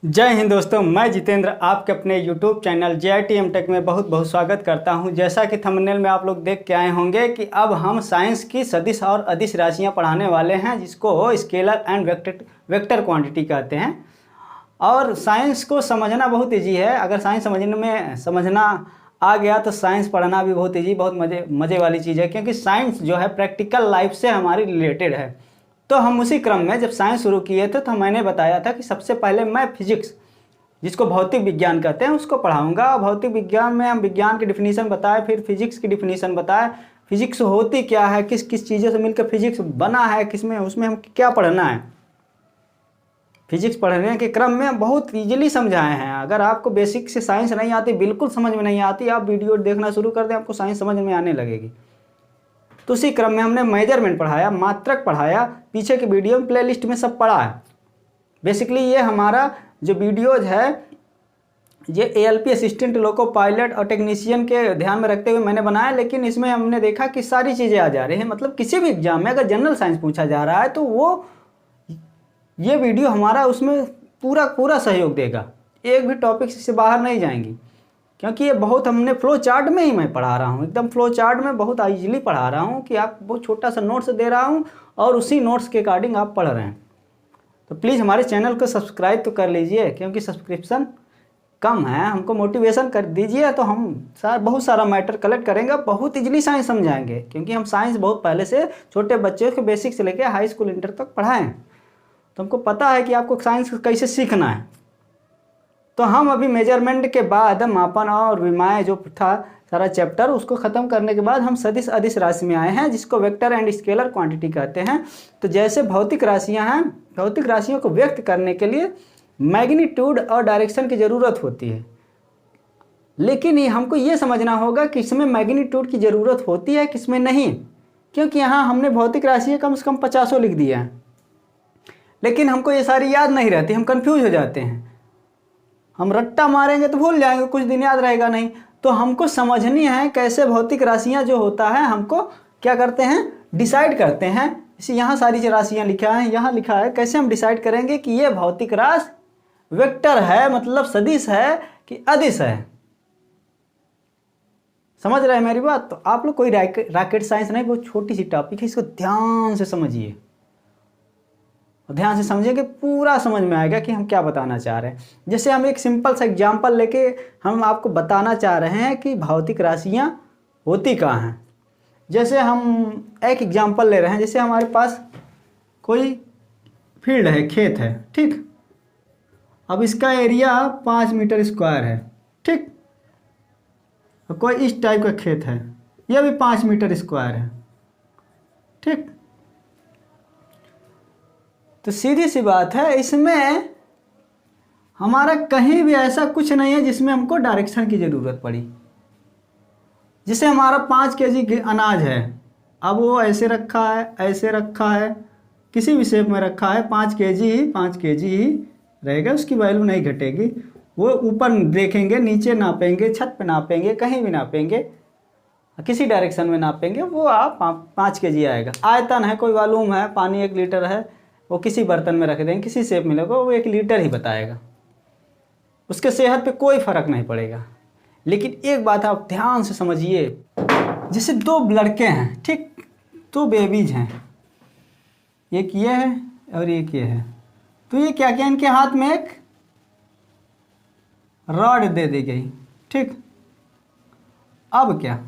जय हिंद दोस्तों, मैं जितेंद्र आपके अपने YouTube चैनल JITM टेक में बहुत बहुत स्वागत करता हूं। जैसा कि थंबनेल में आप लोग देख के आए होंगे कि अब हम साइंस की सदिश और अदिश राशियां पढ़ाने वाले हैं, जिसको स्केलर एंड वेक्टर क्वांटिटी कहते हैं। और साइंस को समझना बहुत ईजी है। अगर साइंस समझना आ गया तो साइंस पढ़ना भी बहुत ईजी, बहुत मज़े वाली चीज़ है, क्योंकि साइंस जो है प्रैक्टिकल लाइफ से हमारी रिलेटेड है। तो हम उसी क्रम में जब साइंस शुरू किए थे तो मैंने बताया था कि सबसे पहले मैं फिजिक्स, जिसको भौतिक विज्ञान कहते हैं, उसको पढ़ाऊंगा। भौतिक विज्ञान में हम विज्ञान की डिफिनीशन बताए, फिर फिजिक्स की डिफिनीशन बताए, फिजिक्स होती क्या है, किस किस चीज़ों से मिलकर फिजिक्स बना है, किसमें उसमें हम क्या पढ़ना है। फिजिक्स पढ़ने के क्रम में बहुत ईजिली समझाए हैं। अगर आपको बेसिक से साइंस नहीं आती, बिल्कुल समझ में नहीं आती, आप वीडियो देखना शुरू कर दें, आपको साइंस समझ में आने लगेगी। तो उसी क्रम में हमने मेजरमेंट पढ़ाया, मात्रक पढ़ाया, पीछे की वीडियो में प्लेलिस्ट में सब पढ़ा है। बेसिकली ये हमारा जो वीडियोज है, ये ALP असिस्टेंट, लोको पायलट और टेक्नीशियन के ध्यान में रखते हुए मैंने बनाया। लेकिन इसमें हमने देखा कि सारी चीज़ें आ जा रही हैं। मतलब किसी भी एग्जाम में अगर जनरल साइंस पूछा जा रहा है तो वो ये वीडियो हमारा उसमें पूरा सहयोग देगा। एक भी टॉपिक से बाहर नहीं जाएंगी, क्योंकि ये बहुत हमने फ्लो चार्ट में ही मैं पढ़ा रहा हूँ, एकदम फ्लो चार्ट में बहुत ईजिली पढ़ा रहा हूँ कि आप बहुत छोटा सा नोट्स दे रहा हूँ और उसी नोट्स के अकॉर्डिंग आप पढ़ रहे हैं। तो प्लीज़ हमारे चैनल को सब्सक्राइब तो कर लीजिए, क्योंकि सब्सक्रिप्शन कम है, हमको मोटिवेशन कर दीजिए तो हम बहुत सारा मैटर कलेक्ट करेंगे, बहुत ईजिली साइंस समझाएंगे। क्योंकि हम साइंस बहुत पहले से छोटे बच्चों को बेसिक से लेकर हाई स्कूल इंटर तक पढ़ाएं, तो हमको पता है कि आपको साइंस कैसे सीखना है। तो हम अभी मेजरमेंट के बाद मापन और विमाएँ जो था सारा चैप्टर, उसको ख़त्म करने के बाद हम सदिश अदिश राशि में आए हैं, जिसको वेक्टर एंड स्केलर क्वांटिटी कहते हैं। तो जैसे भौतिक राशियां हैं, भौतिक राशियों को व्यक्त करने के लिए मैग्नीट्यूड और डायरेक्शन की ज़रूरत होती है। लेकिन हमको ये समझना होगा कि इसमें मैग्नीट्यूड की ज़रूरत होती है, किसमें नहीं। क्योंकि यहाँ हमने भौतिक राशियाँ कम से कम 50 लिख दिया है, लेकिन हमको ये सारी याद नहीं रहती, हम कन्फ्यूज हो जाते हैं। हम रट्टा मारेंगे तो भूल जाएंगे, कुछ दिन याद रहेगा नहीं। तो हमको समझनी है कैसे भौतिक राशियां जो होता है, हमको क्या करते हैं, डिसाइड करते हैं। इसी यहाँ सारी राशियां लिखा है, यहाँ लिखा है, कैसे हम डिसाइड करेंगे कि ये भौतिक राशि वेक्टर है, मतलब सदिश है कि अदिश है। समझ रहे हैं मेरी बात? तो आप लोग कोई रॉकेट साइंस नहीं, बहुत छोटी सी टॉपिक है, इसको ध्यान से समझिए। ध्यान से समझेंगे पूरा समझ में आएगा कि हम क्या बताना चाह रहे हैं। जैसे हम एक सिंपल सा एग्जांपल लेके हम आपको बताना चाह रहे हैं कि भौतिक राशियां होती कहाँ हैं। जैसे हम एक एग्जांपल ले रहे हैं, जैसे हमारे पास कोई फील्ड है, खेत है, ठीक। अब इसका एरिया 5 मीटर स्क्वायर है, ठीक। कोई इस टाइप का खेत है, यह भी 5 मीटर स्क्वायर है, ठीक। तो सीधी सी बात है, इसमें हमारा कहीं भी ऐसा कुछ नहीं है जिसमें हमको डायरेक्शन की ज़रूरत पड़ी। जैसे हमारा 5 kg अनाज है, अब वो ऐसे रखा है, ऐसे रखा है, किसी भी शेप में रखा है, 5 kg ही रहेगा, उसकी वैल्यू नहीं घटेगी। वो ऊपर देखेंगे, नीचे नापेंगे, छत पे नापेंगे, कहीं भी नापेंगे, किसी डायरेक्शन में नापेंगे, वो आप 5 kg आएगा। आयतन है, कोई वॉल्यूम है, पानी 1 लीटर है, वो किसी बर्तन में रख देंगे, किसी शेप में लगेगा, वो 1 लीटर ही बताएगा। उसके सेहत पे कोई फ़र्क नहीं पड़ेगा। लेकिन एक बात आप ध्यान से समझिए, जैसे 2 लड़के हैं, ठीक, 2 बेबीज हैं, एक ये है और एक ये है। तो ये क्या किया, इनके हाथ में एक रॉड दे दी गई, ठीक। अब क्या,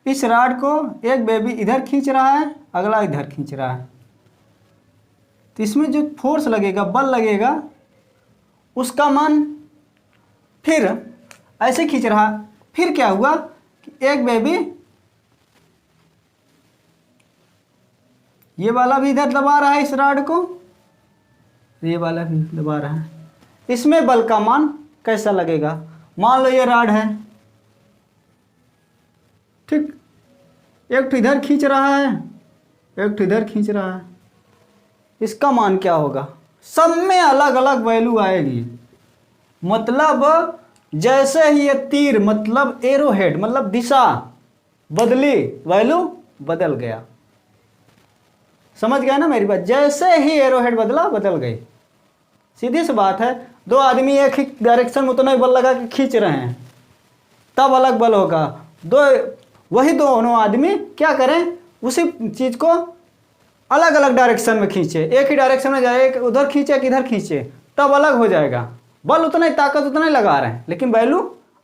इस रॉड को एक बेबी इधर खींच रहा है, अगला इधर खींच रहा है। तो इसमें जो फोर्स लगेगा, बल लगेगा, उसका मान फिर ऐसे खींच रहा। फिर क्या हुआ कि एक बेबी ये वाला भी इधर दबा रहा है इस रॉड को, ये वाला भी दबा रहा है। इसमें बल का मान कैसा लगेगा? मान लो ये रॉड है, ठीक, एक तो इधर खींच रहा है, एक तो इधर खींच रहा है, इसका मान क्या होगा? सब में अलग अलग वैल्यू आएगी। मतलब जैसे ही ये तीर, मतलब एरो हेड, मतलब दिशा बदली, वैल्यू बदल गया। समझ गया ना मेरी बात? जैसे ही एरो हेड बदला, बदल गई। सीधी सी बात है, दो आदमी एक ही डायरेक्शन में उतना ही बल लगा के खींच रहे हैं तब अलग बल होगा। वही दोनों आदमी क्या करें, उसी चीज़ को अलग अलग डायरेक्शन में खींचे, एक ही डायरेक्शन में जाए, एक उधर खींचे एक इधर खींचे, तब अलग हो जाएगा। बल उतना ही, ताकत उतना ही लगा रहे हैं, लेकिन वैल्यू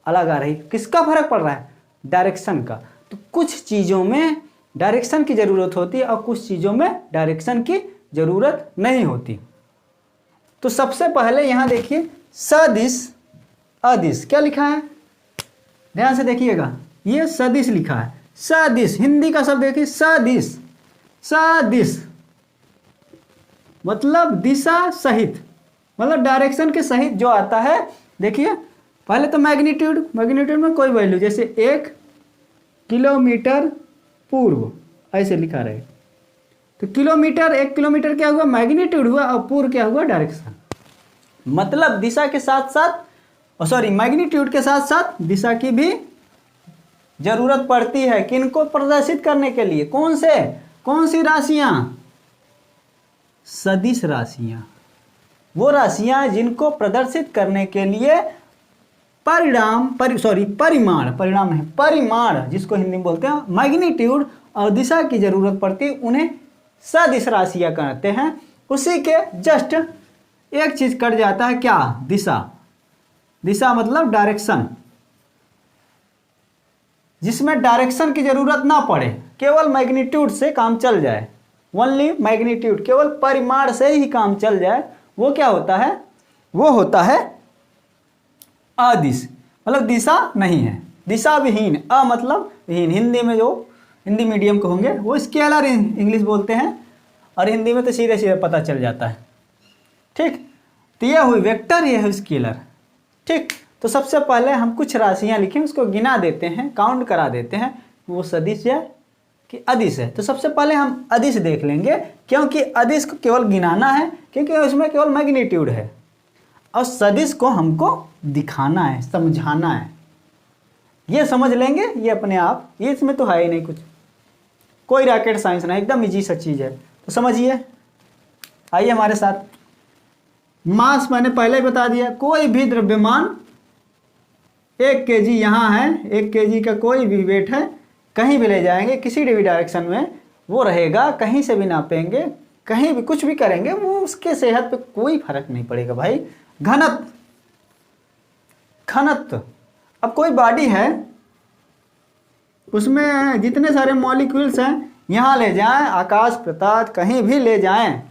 अलग आ रही। किसका फर्क पड़ रहा है? डायरेक्शन का। तो कुछ चीज़ों में डायरेक्शन की ज़रूरत होती है और कुछ चीज़ों में डायरेक्शन की ज़रूरत नहीं होती। तो सबसे पहले यहाँ देखिए सदिश अदिश क्या लिखा है, ध्यान से देखिएगा, ये सदिश लिखा है। सदिश हिंदी का शब्द देखिए, सदिश। सदिश मतलब दिशा सहित, मतलब डायरेक्शन के सहित जो आता है। देखिए पहले तो मैग्नीट्यूड, मैग्नीट्यूड में कोई वैल्यू, जैसे 1 किलोमीटर पूर्व ऐसे लिखा रहे, तो किलोमीटर, 1 किलोमीटर क्या हुआ? मैग्नीट्यूड हुआ, और पूर्व क्या हुआ? डायरेक्शन। मतलब दिशा के साथ साथ, सॉरी मैग्नीट्यूड के साथ साथ दिशा की भी जरूरत पड़ती है। किनको प्रदर्शित करने के लिए? कौन सी राशियां? सदिश राशियां, वो राशियां जिनको प्रदर्शित करने के लिए परिमाण जिसको हिंदी में बोलते हैं, मैग्नीट्यूड और दिशा की जरूरत पड़ती, उन्हें सदिश राशियां कहते हैं। उसी के जस्ट एक चीज कट जाता है, क्या? दिशा। दिशा मतलब डायरेक्शन, जिसमें डायरेक्शन की जरूरत ना पड़े, केवल मैग्नीट्यूड से काम चल जाए। ओनली मैग्नीट्यूड, केवल परिमाण से ही काम चल जाए, वो क्या होता है? वो होता है अदिश, मतलब दिशा नहीं है, दिशा विहीन। अ मतलब विहीन। हिंदी में जो हिंदी मीडियम के होंगे वो स्केलर इंग्लिश बोलते हैं, और हिंदी में तो सीधे सीधे पता चल जाता है। ठीक, तो ये हुई वेक्टर, ये है स्केलर। ठीक, तो सबसे पहले हम कुछ राशियां लिखें, उसको गिना देते हैं, काउंट करा देते हैं, वो सदिश है कि अदिश है। तो सबसे पहले हम अदिश देख लेंगे, क्योंकि अदिश को केवल गिनाना है, क्योंकि उसमें केवल मैग्नीट्यूड है, और सदिश को हमको दिखाना है, समझाना है। ये समझ लेंगे, ये अपने आप, ये इसमें तो है ही नहीं कुछ, कोई रॉकेट साइंस नहीं, एकदम इजी सा चीज़ है। तो समझिए, आइए हमारे साथ। मास मैंने पहले ही बता दिया, कोई भी द्रव्यमान 1 kg यहाँ है, 1 kg का कोई भी वेट है, कहीं भी ले जाएंगे, किसी भी डायरेक्शन में वो रहेगा, कहीं से भी नापेंगे, कहीं भी कुछ भी करेंगे, वो उसके सेहत पे कोई फर्क नहीं पड़ेगा भाई। घनत्व, अब कोई बॉडी है, उसमें जितने सारे मॉलिक्यूल्स हैं, यहाँ ले जाएं, आकाश पृथ्वी कहीं भी ले जाएं,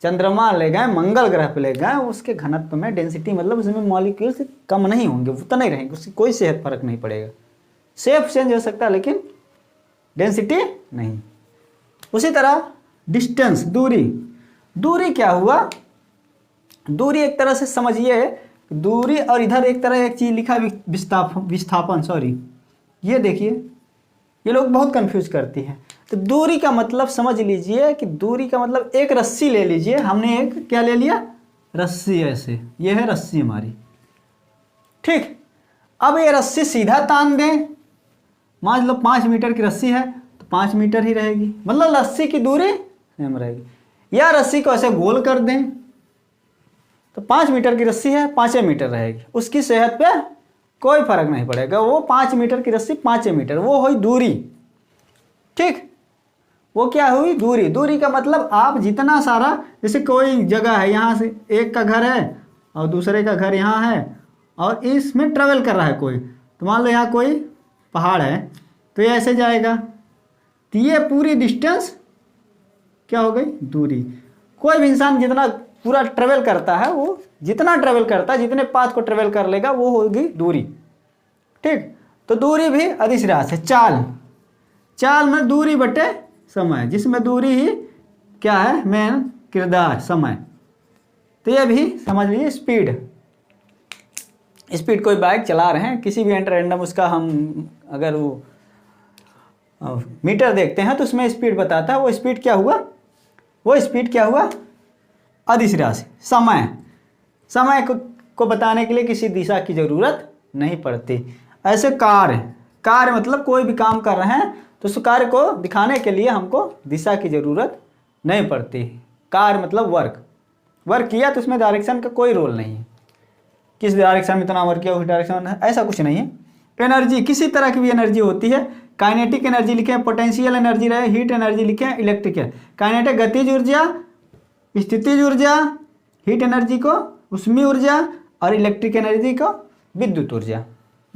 चंद्रमा ले गए, मंगल ग्रह पे ले गए, उसके घनत्व में डेंसिटी, मतलब उसमें मॉलिक्यूल्स कम नहीं होंगे, उतना ही रहेंगे, उसकी कोई सेहत फर्क नहीं पड़ेगा। शेप चेंज हो सकता है लेकिन डेंसिटी नहीं। उसी तरह डिस्टेंस, दूरी क्या हुआ? दूरी एक तरह से समझिए, दूरी, और इधर एक तरह एक चीज़ लिखा विस्थापन, सॉरी, ये देखिए, ये लोग बहुत कंफ्यूज करती हैं। तो दूरी का मतलब समझ लीजिए कि दूरी का मतलब एक रस्सी ले लीजिए, हमने एक क्या ले लिया? रस्सी। ऐसे ये है रस्सी हमारी। ठीक, अब ये रस्सी सीधा तान दें, मान लो 5 मीटर की रस्सी है तो 5 मीटर ही रहेगी, मतलब रस्सी की दूरी सेम रहेगी। या रस्सी को ऐसे गोल कर दें तो 5 मीटर की रस्सी है, 5 मीटर रहेगी, उसकी सेहत पे कोई फर्क नहीं पड़ेगा। वो 5 मीटर की रस्सी 5 मीटर, वो हुई दूरी। ठीक, वो क्या हुई? दूरी। दूरी का मतलब आप जितना सारा, जैसे कोई जगह है, यहाँ से एक का घर है और दूसरे का घर यहाँ है, और इसमें ट्रेवल कर रहा है कोई, तो मान लो यहाँ कोई पहाड़ है, तो ये ऐसे जाएगा, तो ये पूरी डिस्टेंस क्या हो गई? दूरी। कोई भी इंसान जितना पूरा ट्रेवल करता है, वो जितना ट्रेवल करता है, जितने पाथ को ट्रेवल कर लेगा, वो होगी दूरी। ठीक, तो दूरी भी अदिश राशि है। चाल में दूरी बटे समय, जिसमें दूरी ही क्या है? मेन किरदार, समय। तो ये भी समझ लीजिए। स्पीड कोई बाइक चला रहे हैं, किसी भी रैंडम उसका हम अगर वो मीटर देखते हैं तो उसमें स्पीड बताता है, वो स्पीड क्या हुआ? वो स्पीड क्या हुआ? अदिश राशि। समय को बताने के लिए किसी दिशा की जरूरत नहीं पड़ती। ऐसे कार्य मतलब कोई भी काम कर रहे हैं तो उस कार्य को दिखाने के लिए हमको दिशा की जरूरत नहीं पड़ती। कार्य मतलब वर्क, वर्क किया तो उसमें डायरेक्शन का कोई रोल नहीं है, किस डायरेक्शन में इतना वर्क किया उस डायरेक्शन में, ऐसा कुछ नहीं है। एनर्जी किसी तरह की भी एनर्जी होती है, काइनेटिक एनर्जी लिखे, पोटेंशियल एनर्जी रहे, हीट एनर्जी लिखे, इलेक्ट्रिकल। काइनेटिक गतिज ऊर्जा, स्थितिज ऊर्जा, हीट एनर्जी को उष्मीय ऊर्जा, और इलेक्ट्रिक एनर्जी को विद्युत ऊर्जा।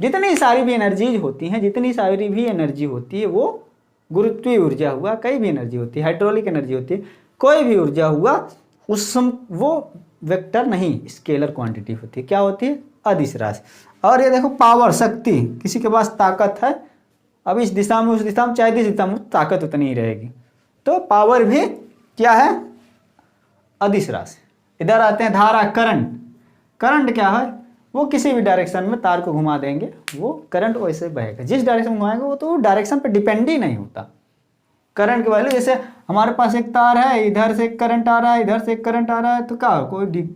जितनी सारी भी एनर्जीज होती हैं, जितनी सारी भी एनर्जी होती है वो गुरुत्वीय ऊर्जा हुआ, कई भी एनर्जी होती है, हाइड्रोलिक एनर्जी होती है, कोई भी ऊर्जा हुआ वो वेक्टर नहीं, स्केलर क्वांटिटी होती है। क्या होती है? अदिश राशि। और ये देखो पावर, शक्ति, किसी के पास ताकत है, अब इस दिशा में उस दिशा में चाहे जिस दिशा में ताकत उतनी ही रहेगी, तो पावर भी क्या है? अदिश राशि। इधर आते हैं धारा, करंट। करंट क्या है? वो किसी भी डायरेक्शन में तार को घुमा देंगे, वो करंट वैसे बहेगा, जिस डायरेक्शन में घुमाएंगे वो तो डायरेक्शन पे डिपेंड ही नहीं होता। करंट की वैल्यू, जैसे हमारे पास एक तार है, इधर से एक करंट आ रहा है, इधर से एक करंट आ रहा है, तो क्या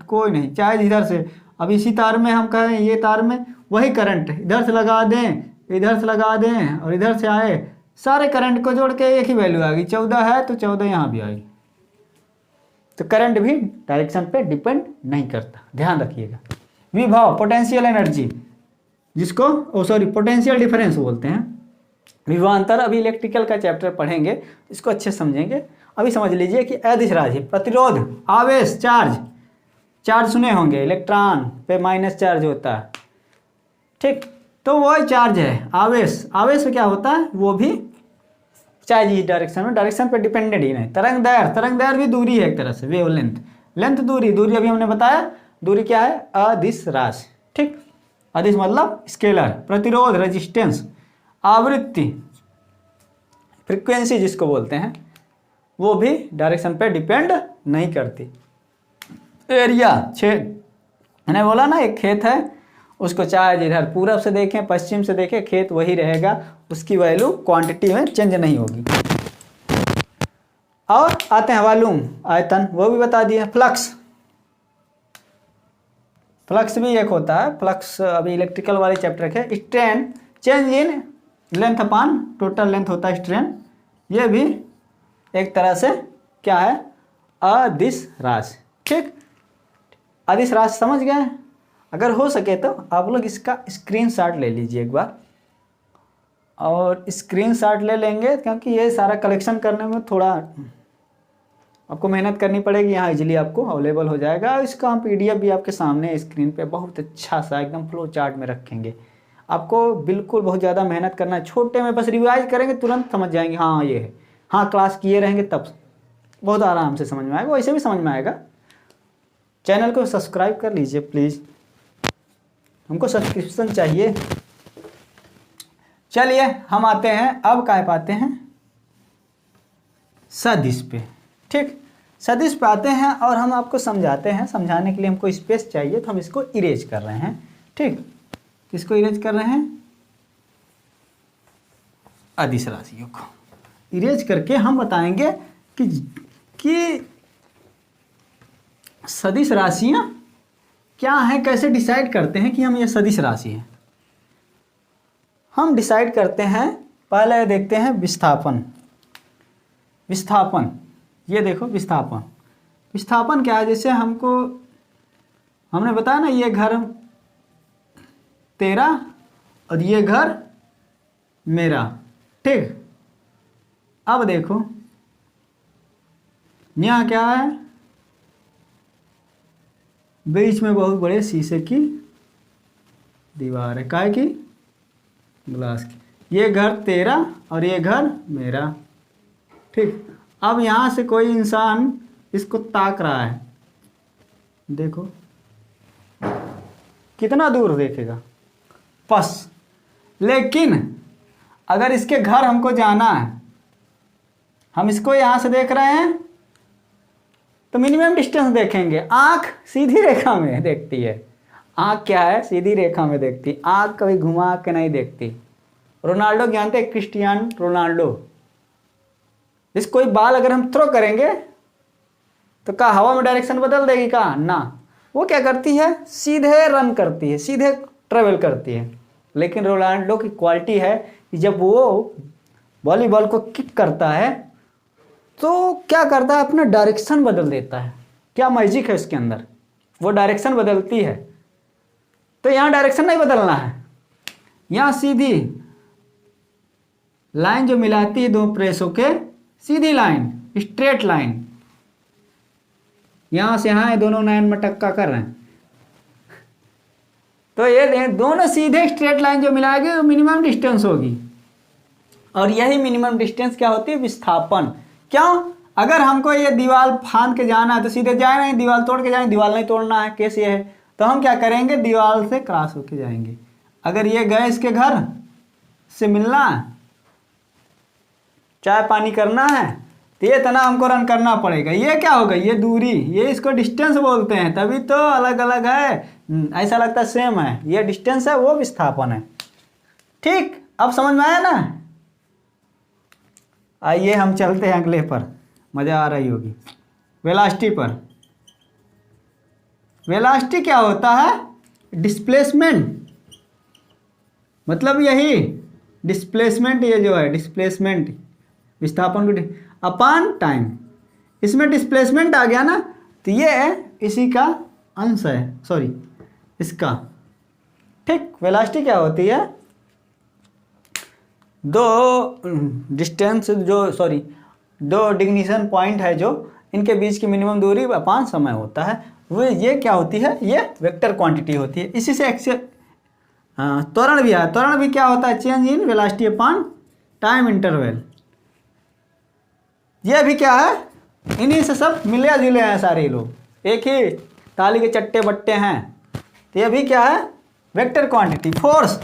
कोई नहीं, चाहे इधर से, अब इसी तार में हम कहें ये तार में वही करंट इधर से लगा दें, इधर से लगा दें और इधर से आए, सारे करंट को जोड़ के एक ही वैल्यू आएगी। 14 है तो 14 यहाँ भी आएगी। तो करंट भी डायरेक्शन पे डिपेंड नहीं करता, ध्यान रखिएगा। विभव, पोटेंशियल एनर्जी, जिसको पोटेंशियल डिफरेंस बोलते हैं। विभवांतर, अभी इलेक्ट्रिकल का चैप्टर पढ़ेंगे, इसको अच्छे समझेंगे। अभी समझ लीजिए कि अदिश राशि, प्रतिरोध, आवेश, चार्ज सुने होंगे, इलेक्ट्रॉन पे माइनस चार्ज होता है, ठीक, तो वो चार्ज है। आवेश में क्या होता है? वो भी चाहे जिस डायरेक्शन में, डायरेक्शन पे डिपेंडेंट ही नहीं। तरंग दैर्घ्य भी दूरी है एक तरह से, वेव लेंथ दूरी अभी हमने बताया, दूरी क्या है? अदिश राशि, ठीक। अदिश मतलब स्केलर। प्रतिरोध, रेजिस्टेंस, आवृत्ति, फ्रीक्वेंसी जिसको बोलते हैं, वो भी डायरेक्शन पे डिपेंड नहीं करती। एरिया, छेद, मैंने बोला ना एक खेत है, उसको चाहे जिधर पूरब से देखें पश्चिम से देखें, खेत वही रहेगा, उसकी वैल्यू क्वांटिटी में चेंज नहीं होगी। और आते हैं वॉल्यूम, आयतन, वो भी बता दिए। फ्लक्स भी एक होता है, फ्लक्स अभी इलेक्ट्रिकल वाले चैप्टर के। Strain, change in length upon total length होता है स्ट्रेन, ये भी एक तरह से क्या है? अदिश राशि, ठीक। अदिश राशि समझ गए? अगर हो सके तो आप लोग इसका स्क्रीनशॉट ले लीजिए एक बार, और स्क्रीनशॉट ले लेंगे क्योंकि ये सारा कलेक्शन करने में थोड़ा आपको मेहनत करनी पड़ेगी। यहाँ इजीली आपको अवेलेबल हो जाएगा। इसका हम PDF भी आपके सामने स्क्रीन पे बहुत अच्छा सा एकदम फ्लो चार्ट में रखेंगे। आपको बिल्कुल बहुत ज़्यादा मेहनत करना है, छोटे में बस रिवाइज करेंगे तुरंत समझ जाएंगे, हाँ ये है, हाँ क्लास किए रहेंगे तब बहुत आराम से समझ में आएगा, वैसे भी समझ में आएगा। चैनल को सब्सक्राइब कर लीजिए प्लीज़, हमको सब्सक्रिप्शन चाहिए। चलिए हम आते हैं, अब क्या पाते हैं? सदिश पे, ठीक। सदिश पे आते हैं और हम आपको समझाते हैं। समझाने के लिए हमको स्पेस चाहिए, तो हम इसको इरेज कर रहे हैं, ठीक। किसको इरेज कर रहे हैं? अदिश राशियों को इरेज करके हम बताएंगे कि सदिश राशियां क्या हैं, कैसे डिसाइड करते हैं कि हम ये सदिश राशि है। हम डिसाइड करते हैं, पहले देखते हैं विस्थापन। ये देखो विस्थापन क्या है? जैसे हमने बताया ना, ये घर तेरा और ये घर मेरा, ठीक। अब देखो यहाँ क्या है? बीच में बहुत बड़े शीशे की दीवार है, काय की? ग्लास की। ये घर तेरा और ये घर मेरा, ठीक। अब यहाँ से कोई इंसान इसको ताक रहा है, देखो कितना दूर देखेगा, बस। लेकिन अगर इसके घर हमको जाना है, हम इसको यहाँ से देख रहे हैं तो मिनिमम डिस्टेंस देखेंगे। आँख सीधी रेखा में देखती है, आँख क्या है? सीधी रेखा में देखती है, आँख कभी घुमा के नहीं देखती। रोनाल्डो जानते हैं? क्रिस्टियानो रोनाल्डो, इस कोई बाल अगर हम थ्रो करेंगे तो क्या हवा में डायरेक्शन बदल देगी? क्या ना, वो क्या करती है? सीधे रन करती है, सीधे ट्रेवल करती है। लेकिन रोनाल्डो की क्वालिटी है कि जब वो वॉलीबॉल को किक करता है तो क्या करता है? अपना डायरेक्शन बदल देता है, क्या मैजिक है उसके अंदर, वो डायरेक्शन बदलती है। तो यहाँ डायरेक्शन नहीं बदलना है, यहाँ सीधी लाइन जो मिलाती है दो प्रेसों के, सीधी लाइन, स्ट्रेट लाइन, यहां से यहां दोनों लाइन में टक्का कर रहे हैं। तो ये दोनों सीधे स्ट्रेट लाइन जो मिलाएगी वो मिनिमम डिस्टेंस होगी, और यही मिनिमम डिस्टेंस क्या होती है, विस्थापन। क्यों, अगर हमको ये दीवार फांद के जाना है तो सीधे जाए नहीं, दीवार तोड़ के जाए, दीवार नहीं तोड़ना है, केस ये है, तो हम क्या करेंगे, दीवार से क्रॉस होके जाएंगे। अगर ये गए इसके घर से मिलना है, चाय पानी करना है, तो ये इतना हमको रन करना पड़ेगा। ये क्या होगा, ये दूरी, ये इसको डिस्टेंस बोलते हैं, तभी तो अलग अलग है, ऐसा लगता है सेम है। ये डिस्टेंस है, वो विस्थापन है। ठीक, अब समझ में आया ना। आइए हम चलते हैं अगले पर, मज़ा आ रही होगी। वेलोसिटी पर, वेलोसिटी क्या होता है, डिस्प्लेसमेंट, मतलब यही डिस्प्लेसमेंट, ये जो है डिस्प्लेसमेंट विस्थापन को अपॉन टाइम। इसमें डिस्प्लेसमेंट आ गया ना, तो ये इसी का अंश है, सॉरी इसका। ठीक, वेलोसिटी क्या होती है, दो डिस्टेंस जो सॉरी दो डिग्निशन पॉइंट है जो इनके बीच की मिनिमम दूरी अपॉन समय होता है, वो ये क्या होती है, ये वेक्टर क्वांटिटी होती है। इसी से त्वरण भी है, त्वरण भी क्या होता है, change in velocity upon time interval. ये भी क्या है, इन्हीं से सब मिले जुले हैं सारे लोग, एक ही ताली के चट्टे बट्टे हैं। तो ये भी क्या है, वेक्टर क्वांटिटी। फोर्स,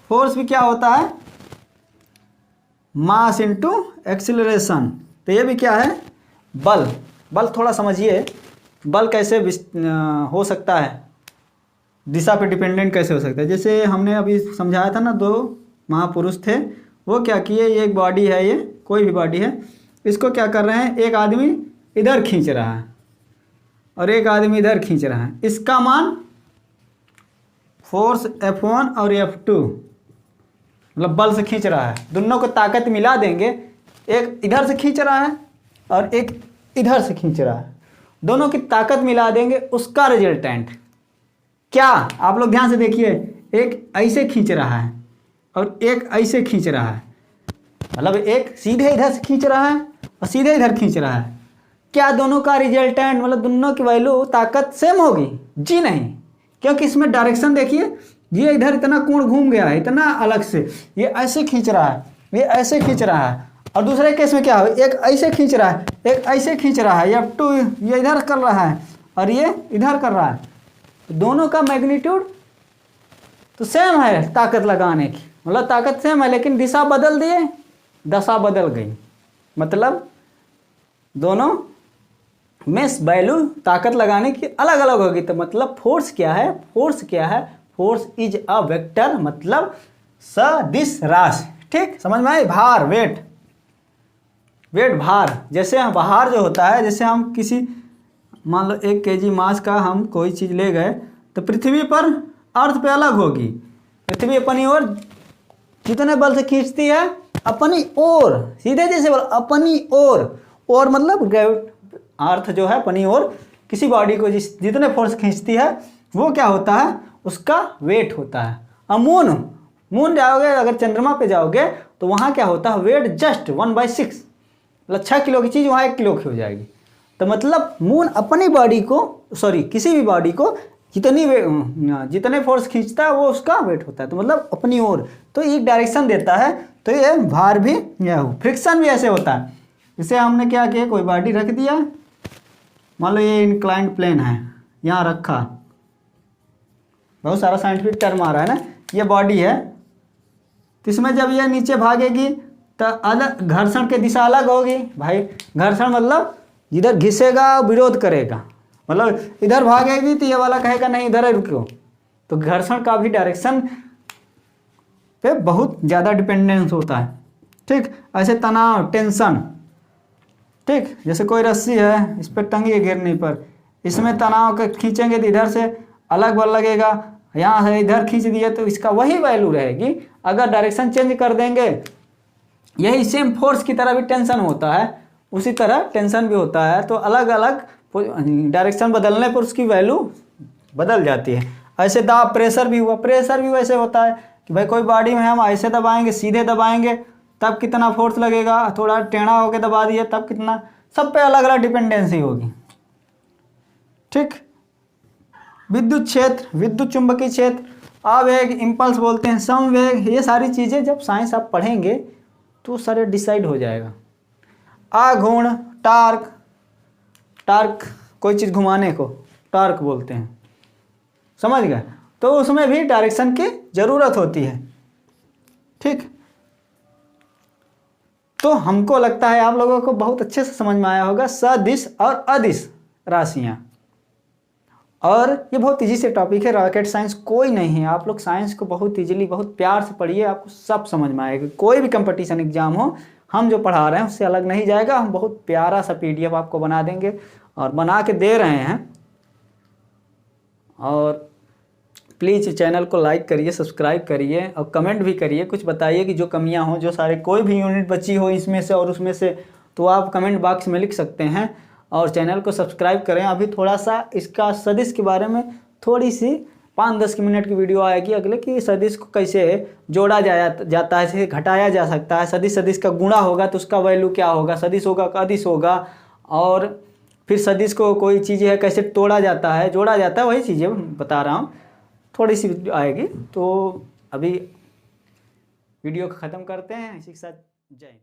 फोर्स भी क्या होता है, मास इनटू एक्सीलरेशन। तो ये भी क्या है, बल। बल थोड़ा समझिए, बल कैसे हो सकता है, दिशा पे डिपेंडेंट कैसे हो सकता है। जैसे हमने अभी समझाया था ना, दो महापुरुष थे, वो क्या किए, ये एक बॉडी है, ये कोई भी बॉडी है, इसको क्या कर रहे हैं, एक आदमी इधर खींच रहा है और एक आदमी इधर खींच रहा है। इसका मान फोर्स F1 और F2, मतलब बल से खींच रहा है, दोनों को ताकत मिला देंगे, एक इधर से खींच रहा है और एक इधर से खींच रहा है, दोनों की ताकत मिला देंगे, उसका रिजल्टेंट क्या, आप लोग ध्यान से देखिए, एक ऐसे खींच रहा है और एक ऐसे खींच रहा है, मतलब एक सीधे इधर से खींच रहा है और सीधे इधर खींच रहा है। क्या दोनों का रिजल्टेंट, मतलब दोनों की वैल्यू, ताकत सेम होगी? जी नहीं, क्योंकि इसमें डायरेक्शन देखिए, ये इधर इतना कोण घूम गया है, इतना अलग से, ये ऐसे खींच रहा है, ये ऐसे खींच रहा है, और दूसरे केस में क्या है, एक ऐसे खींच रहा है, एक ऐसे खींच रहा है, F2 ये इधर कर रहा है और ये इधर कर रहा है। दोनों का मैग्नीट्यूड तो सेम है ताकत लगाने की, मतलब ताकत सेम है, लेकिन दिशा बदल दिए, दशा बदल गई, मतलब दोनों में वैल्यू ताकत लगाने की अलग अलग होगी। तो मतलब फोर्स क्या है, फोर्स क्या है, फोर्स इज अ वेक्टर, मतलब सदिश राशि। ठीक, समझ में आए। भार, वेट, वेट भार, जैसे भार जो होता है, जैसे हम किसी मान लो 1 kg मास का हम कोई चीज़ ले गए, तो पृथ्वी पर अर्थ पे अलग होगी। पृथ्वी अपनी ओर कितने बल से खींचती है, अपनी ओर, सीधे जैसे बोल अपनी ओर, और मतलब अर्थ जो है अपनी ओर किसी बॉडी को जितने फोर्स खींचती है, वो क्या होता है, उसका वेट होता है। अब मून जाओगे, अगर चंद्रमा पे जाओगे तो वहाँ क्या होता है, वेट जस्ट 1/6, मतलब 6 किलो की चीज़ वहाँ 1 किलो की हो जाएगी। तो मतलब मून अपनी बॉडी को, सॉरी किसी भी बॉडी को जितने फोर्स खींचता है वो उसका वेट होता है, तो मतलब अपनी ओर, तो एक डायरेक्शन देता है। तो ये भार भी यह हो, फ्रिक्शन भी ऐसे होता है। इसे हमने क्या किया, कोई बॉडी रख दिया, मान लो ये इंक्लाइंड प्लेन है, यहाँ रखा, बहुत सारा साइंटिफिक टर्म आ रहा है ना, ये बॉडी है, तो इसमें जब ये नीचे भागेगी तो अलग घर्षण की दिशा अलग होगी। भाई घर्षण मतलब जिधर घिसेगा विरोध करेगा, मतलब इधर भागेगी तो ये वाला कहेगा नहीं इधर है रुको, तो घर्षण का भी डायरेक्शन पे बहुत ज़्यादा डिपेंडेंस होता है। ठीक, ऐसे तनाव, टेंशन, ठीक, जैसे कोई रस्सी है, इस पर टंगी है गिरने पर, इसमें तनाव का खींचेंगे तो इधर से अलग बल लगेगा, यहाँ से इधर खींच दिया तो इसका वही वैल्यू रहेगी। अगर डायरेक्शन चेंज कर देंगे, यही सेम फोर्स की तरह भी टेंशन होता है, उसी तरह टेंशन भी होता है। तो अलग अलग डायरेक्शन बदलने पर उसकी वैल्यू बदल जाती है। ऐसे दाब प्रेशर भी हुआ, प्रेशर भी वैसे होता है कि भाई कोई बॉडी में हम ऐसे दबाएंगे, सीधे दबाएंगे तब कितना फोर्स लगेगा, थोड़ा टेढ़ा होकर दबा दिए तब कितना, सब पे अलग अलग डिपेंडेंसी होगी। ठीक। विद्युत क्षेत्र, विद्युत चुंबकीय क्षेत्र, आवेग, इम्पल्स बोलते हैं, समवेग, ये सारी चीज़ें जब साइंस आप पढ़ेंगे तो सारे डिसाइड हो जाएगा। आघूर्ण, टार्क, टार्क कोई चीज़ घुमाने को टार्क बोलते हैं, समझ गए। तो उसमें भी डायरेक्शन की ज़रूरत होती है। ठीक। तो हमको लगता है आप लोगों को बहुत अच्छे से समझ में आया होगा सदिश और अदिश राशियाँ। और ये बहुत इजी से टॉपिक है, रॉकेट साइंस कोई नहीं है। आप लोग साइंस को बहुत इजीली, बहुत प्यार से पढ़िए, आपको सब समझ में आएगा। कोई भी कंपटीशन एग्जाम हो, हम जो पढ़ा रहे हैं उससे अलग नहीं जाएगा। हम बहुत प्यारा सा PDF आपको बना देंगे और बना के दे रहे हैं। और प्लीज़ चैनल को लाइक करिए, सब्सक्राइब करिए और कमेंट भी करिए, कुछ बताइए कि जो कमियां हो, जो सारे कोई भी यूनिट बची हो इसमें से और उसमें से, तो आप कमेंट बॉक्स में लिख सकते हैं। और चैनल को सब्सक्राइब करें। अभी थोड़ा सा इसका सदिश के बारे में थोड़ी सी 5-10 मिनट की वीडियो आएगी अगले, कि सदिश को कैसे जोड़ा जाता है, जैसे घटाया जा सकता है। सदिश सदिश का गुणा होगा तो उसका वैल्यू क्या होगा, सदिश होगा का अदिश होगा। और फिर सदिश को कोई चीज़ है कैसे तोड़ा जाता है, जोड़ा जाता है, वही चीज़ें बता रहा हूँ। थोड़ी सी आएगी। तो अभी वीडियो को ख़त्म करते हैं इसी के साथ। जय हिंद।